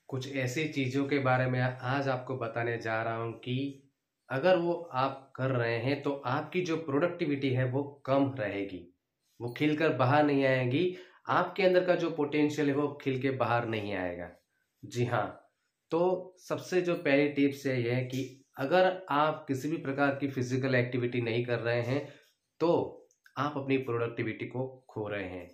कुछ ऐसी चीज़ों के बारे में आज आपको बताने जा रहा हूँ कि अगर वो आप कर रहे हैं तो आपकी जो प्रोडक्टिविटी है वो कम रहेगी, वो खिलकर बाहर नहीं आएगी। आपके अंदर का जो पोटेंशियल है वो खिल के बाहर नहीं आएगा। जी हाँ, तो सबसे जो पहली टिप्स है ये है कि अगर आप किसी भी प्रकार की फिजिकल एक्टिविटी नहीं कर रहे हैं तो आप अपनी प्रोडक्टिविटी को खो रहे हैं,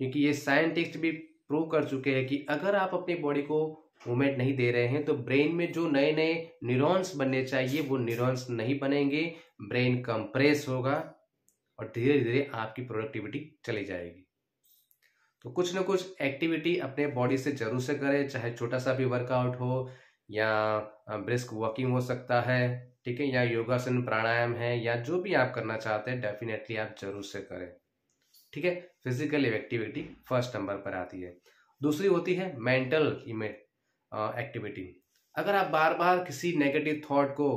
क्योंकि ये साइंटिस्ट भी प्रूव कर चुके हैं कि अगर आप अपनी बॉडी को मूवमेंट नहीं दे रहे हैं तो ब्रेन में जो नए नए न्यूरॉन्स बनने चाहिए वो न्यूरॉन्स नहीं बनेंगे, ब्रेन कंप्रेस होगा और धीरे धीरे आपकी प्रोडक्टिविटी चली जाएगी। तो कुछ ना कुछ एक्टिविटी अपने बॉडी से जरूर से करें, चाहे छोटा सा भी वर्कआउट हो या ब्रिस्क वॉकिंग हो सकता है, ठीक है, या योगासन प्राणायाम है, या जो भी आप करना चाहते हैं डेफिनेटली आप जरूर से करें। ठीक है, फिजिकल एक्टिविटी फर्स्ट नंबर पर आती है। दूसरी होती है मेंटल एक्टिविटी। अगर आप बार बार किसी नेगेटिव थॉट को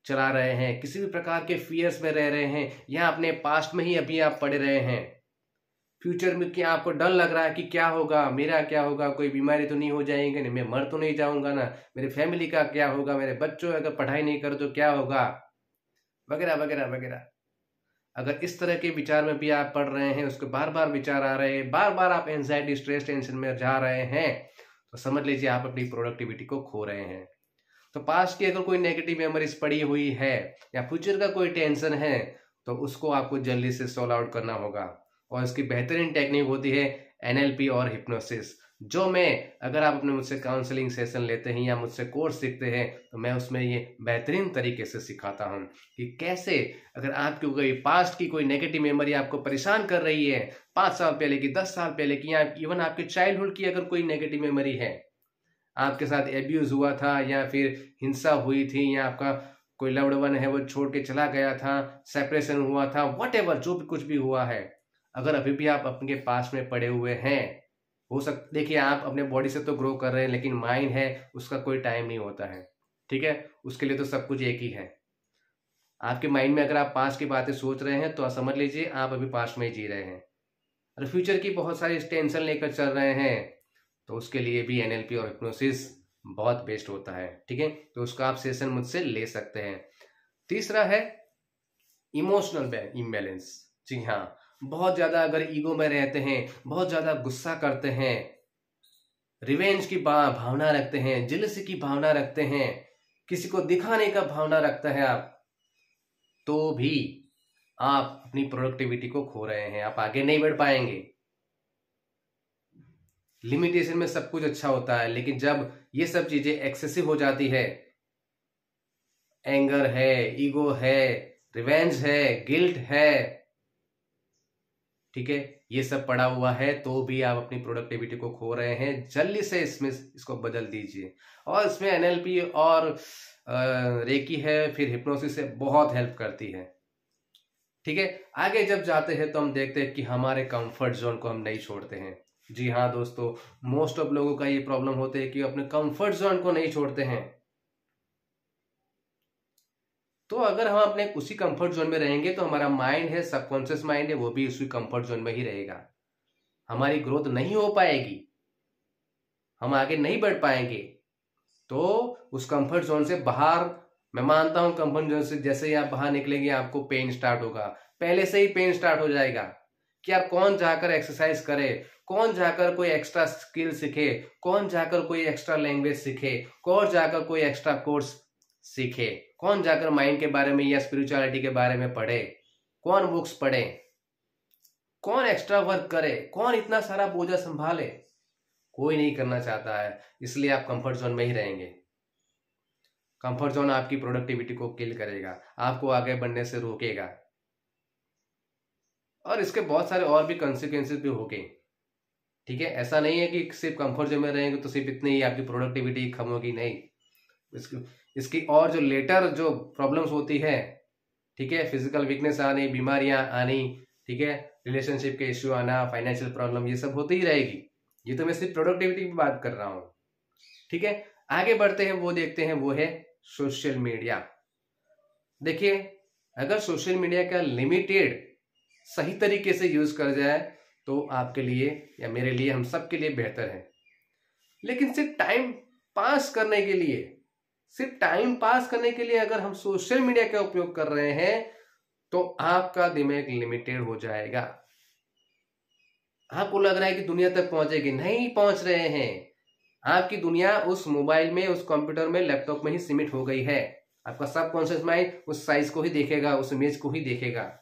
चला रहे हैं, किसी भी प्रकार के फियर्स में रह रहे हैं, या अपने पास्ट में ही अभी आप पड़े रहे हैं, फ्यूचर में क्या आपको डर लग रहा है कि क्या होगा, मेरा क्या होगा, कोई बीमारी तो नहीं हो जाएगी ना, मैं मर तो नहीं जाऊंगा ना, मेरी फैमिली का क्या होगा, मेरे बच्चों अगर पढ़ाई नहीं करो तो क्या होगा, वगैरह वगैरह वगैरह। अगर इस तरह के विचार में भी आप पढ़ रहे हैं, उसके बार बार विचार आ रहे हैं, बार बार आप एंजाइटी स्ट्रेस टेंशन में जा रहे हैं, तो समझ लीजिए आप अपनी प्रोडक्टिविटी को खो रहे हैं। तो पास्ट की अगर कोई नेगेटिव मेमोरीज पड़ी हुई है या फ्यूचर का कोई टेंशन है तो उसको आपको जल्दी से सॉल्व आउट करना होगा। और इसकी बेहतरीन टेक्निक होती है एनएलपी और हिप्नोसिस, जो मैं अगर आप अपने मुझसे काउंसलिंग सेशन लेते हैं या मुझसे कोर्स सीखते हैं तो मैं उसमें ये बेहतरीन तरीके से सिखाता हूँ कि कैसे अगर आपकी कोई पास्ट की कोई नेगेटिव मेमोरी आपको परेशान कर रही है, 5 साल पहले की, 10 साल पहले की, या इवन आपके चाइल्डहुड की अगर कोई नेगेटिव मेमोरी है, आपके साथ एब्यूज हुआ था या फिर हिंसा हुई थी, या आपका कोई लव्ड वन है वो छोड़ के चला गया था, सेपरेशन हुआ था, वट एवर जो भी कुछ भी हुआ है, अगर अभी भी आप अपने पास में पड़े हुए हैं, हो सकता, देखिए आप अपने बॉडी से तो ग्रो कर रहे हैं लेकिन माइंड है उसका कोई टाइम नहीं होता है, ठीक है, उसके लिए तो सब कुछ एक ही है। आपके माइंड में अगर आप पास्ट की बातें सोच रहे हैं तो समझ लीजिए आप अभी पास्ट में ही जी रहे हैं, और फ्यूचर की बहुत सारी टेंशन लेकर चल रहे हैं तो उसके लिए भी एनएलपी और हिप्नोसिस बहुत बेस्ट होता है। ठीक है, तो उसका आप सेशन मुझसे ले सकते हैं। तीसरा है इमोशनल इम्बैलेंस। जी हाँ, बहुत ज्यादा अगर ईगो में रहते हैं, बहुत ज्यादा गुस्सा करते हैं, रिवेंज की भावना रखते हैं, जेलसी की भावना रखते हैं, किसी को दिखाने का भावना रखता है आप, तो भी आप अपनी प्रोडक्टिविटी को खो रहे हैं, आप आगे नहीं बढ़ पाएंगे। लिमिटेशन में सब कुछ अच्छा होता है, लेकिन जब ये सब चीजें एक्सेसिव हो जाती है, एंगर है, ईगो है, रिवेंज है, गिल्ट है, ठीक है, ये सब पड़ा हुआ है, तो भी आप अपनी प्रोडक्टिविटी को खो रहे हैं। जल्दी से इसमें इसको बदल दीजिए। और इसमें एनएलपी और रेकी है, फिर हिप्नोसिस से बहुत हेल्प करती है। ठीक है, आगे जब जाते हैं तो हम देखते हैं कि हमारे कंफर्ट जोन को हम नहीं छोड़ते हैं। जी हाँ दोस्तों, मोस्ट ऑफ लोगों का ये प्रॉब्लम होता है कि अपने कंफर्ट जोन को नहीं छोड़ते हैं। तो अगर हम अपने उसी कंफर्ट जोन में रहेंगे तो हमारा माइंड है, सबकॉन्शियस माइंड है, वो भी उसी कंफर्ट जोन में ही रहेगा, हमारी ग्रोथ नहीं हो पाएगी, हम आगे नहीं बढ़ पाएंगे। तो उस कंफर्ट जोन से बाहर, मैं मानता हूं कंफर्ट जोन से जैसे ही आप बाहर निकलेंगे आपको पेन स्टार्ट होगा, पहले से ही पेन स्टार्ट हो जाएगा कि यार कौन जाकर एक्सरसाइज करे, कौन जाकर कोई एक्स्ट्रा स्किल सीखे, कौन जाकर कोई एक्स्ट्रा लैंग्वेज सीखे, कौन जाकर कोई एक्स्ट्रा कोर्स सीखे, कौन जाकर माइंड के बारे में या स्पिरिचुअलिटी के बारे में पढ़े, कौन बुक्स पढ़े, कौन एक्स्ट्रा वर्क करे, कौन इतना सारा बोझा संभाले, कोई नहीं करना चाहता है। इसलिए आप कंफर्ट जोन में ही रहेंगे। कंफर्ट जोन आपकी प्रोडक्टिविटी को किल करेगा, आपको आगे बढ़ने से रोकेगा, और इसके बहुत सारे और भी कॉन्सिक्वेंसेस भी होंगे। ठीक है, ऐसा नहीं है कि सिर्फ कंफर्ट जोन में रहेंगे तो सिर्फ इतनी ही आपकी प्रोडक्टिविटी कम होगी, नहीं, इसकी और जो लेटर जो प्रॉब्लम्स होती है, ठीक है, फिजिकल वीकनेस आनी, बीमारियां आनी, ठीक है, रिलेशनशिप के इश्यू आना, फाइनेंशियल प्रॉब्लम, ये सब होती ही रहेगी। ये तो मैं सिर्फ प्रोडक्टिविटी की बात कर रहा हूं। ठीक है, आगे बढ़ते हैं, वो देखते हैं, वो है सोशल मीडिया। देखिए, अगर सोशल मीडिया का लिमिटेड सही तरीके से यूज कर जाए तो आपके लिए या मेरे लिए, हम सबके लिए बेहतर है। लेकिन सिर्फ टाइम पास करने के लिए, सिर्फ टाइम पास करने के लिए अगर हम सोशल मीडिया का उपयोग कर रहे हैं तो आपका दिमाग लिमिटेड हो जाएगा। आपको लग रहा है कि दुनिया तक पहुंचेगी, नहीं पहुंच रहे हैं। आपकी दुनिया उस मोबाइल में, उस कंप्यूटर में, लैपटॉप में ही सीमित हो गई है। आपका सबकॉन्शियस माइंड उस साइज को ही देखेगा, उस इमेज को ही देखेगा।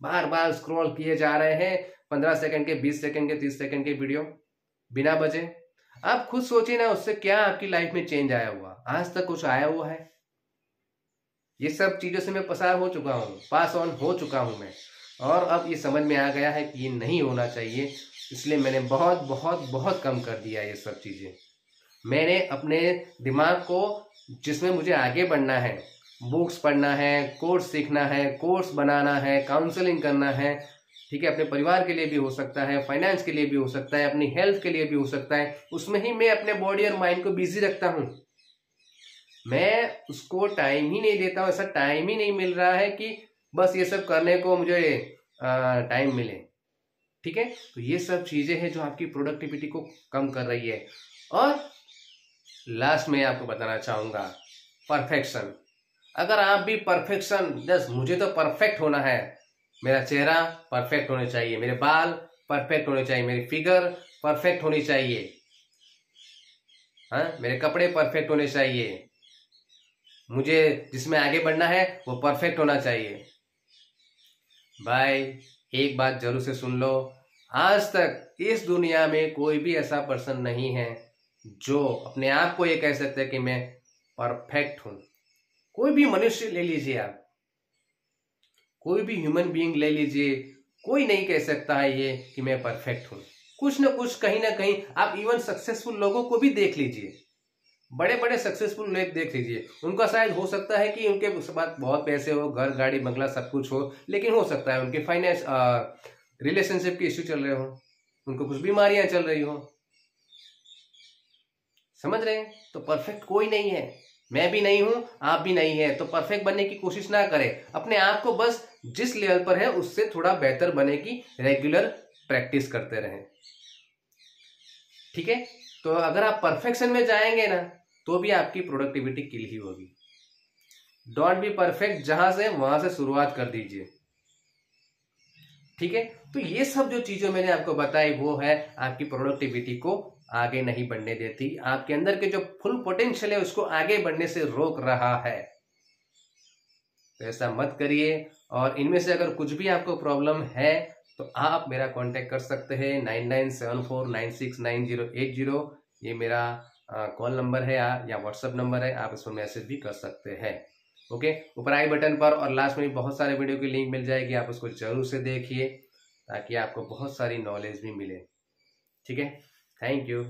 बार बार स्क्रॉल किए जा रहे हैं 15 सेकंड के, 20 सेकंड के, 30 सेकंड के वीडियो बिना वजह। आप खुद सोचिए ना, उससे क्या आपकी लाइफ में चेंज आया हुआ? आज तक कुछ आया हुआ है? ये सब चीजों से मैं पसार हो चुका हूँ, पास ऑन हो चुका हूँ मैं, और अब ये समझ में आ गया है कि ये नहीं होना चाहिए। इसलिए मैंने बहुत बहुत बहुत कम कर दिया ये सब चीजें। मैंने अपने दिमाग को, जिसमें मुझे आगे बढ़ना है, बुक्स पढ़ना है, कोर्स सीखना है, कोर्स बनाना है, काउंसलिंग करना है, ठीक है, अपने परिवार के लिए भी हो सकता है, फाइनेंस के लिए भी हो सकता है, अपनी हेल्थ के लिए भी हो सकता है, उसमें ही मैं अपने बॉडी और माइंड को बिजी रखता हूँ। मैं उसको टाइम ही नहीं देता हूँ, ऐसा टाइम ही नहीं मिल रहा है कि बस ये सब करने को मुझे टाइम मिले। ठीक है, तो ये सब चीजें हैं जो आपकी प्रोडक्टिविटी को कम कर रही है। और लास्ट में आपको बताना चाहूंगा, परफेक्शन। अगर आप भी परफेक्शन, जस्ट मुझे तो परफेक्ट होना है, मेरा चेहरा परफेक्ट होना चाहिए, मेरे बाल परफेक्ट होने चाहिए, मेरी फिगर परफेक्ट होनी चाहिए, हाँ, मेरे कपड़े परफेक्ट होने चाहिए, मुझे जिसमें आगे बढ़ना है वो परफेक्ट होना चाहिए। भाई एक बात जरूर से सुन लो, आज तक इस दुनिया में कोई भी ऐसा पर्सन नहीं है जो अपने आप को ये कह सकता है कि मैं परफेक्ट हूं। कोई भी मनुष्य ले लीजिए आप, कोई भी ह्यूमन बीइंग ले लीजिए, कोई नहीं कह सकता है ये कि मैं परफेक्ट हूं। कुछ ना कुछ, कहीं ना कहीं, आप इवन सक्सेसफुल लोगों को भी देख लीजिए, बड़े बड़े सक्सेसफुल लोग देख लीजिए, उनका शायद हो सकता है कि उनके पास बहुत पैसे हो, घर गाड़ी बंगला सब कुछ हो, लेकिन हो सकता है उनके फाइनेंस रिलेशनशिप के इश्यू चल रहे हो, उनको कुछ बीमारियां चल रही हो। समझ रहे हैं? तो परफेक्ट कोई नहीं है, मैं भी नहीं हूं, आप भी नहीं है। तो परफेक्ट बनने की कोशिश ना करें, अपने आप को बस जिस लेवल पर है उससे थोड़ा बेहतर बनने की रेगुलर प्रैक्टिस करते रहें। ठीक है, तो अगर आप परफेक्शन में जाएंगे ना तो भी आपकी प्रोडक्टिविटी किल ही होगी। डोंट बी परफेक्ट, जहां से वहां से शुरुआत कर दीजिए। ठीक है, तो ये सब जो चीजें मैंने आपको बताई वो है आपकी प्रोडक्टिविटी को आगे नहीं बढ़ने देती, आपके अंदर के जो फुल पोटेंशियल है उसको आगे बढ़ने से रोक रहा है। तो ऐसा मत करिए। और इनमें से अगर कुछ भी आपको प्रॉब्लम है तो आप मेरा कांटेक्ट कर सकते हैं 9974969080। ये मेरा कॉल नंबर है या व्हाट्सएप नंबर है, आप इस पर मैसेज भी कर सकते हैं। ओके, ऊपर आई बटन पर और लास्ट में बहुत सारे वीडियो की लिंक मिल जाएगी, आप उसको जरूर से देखिए ताकि आपको बहुत सारी नॉलेज भी मिले। ठीक है, थैंक यू।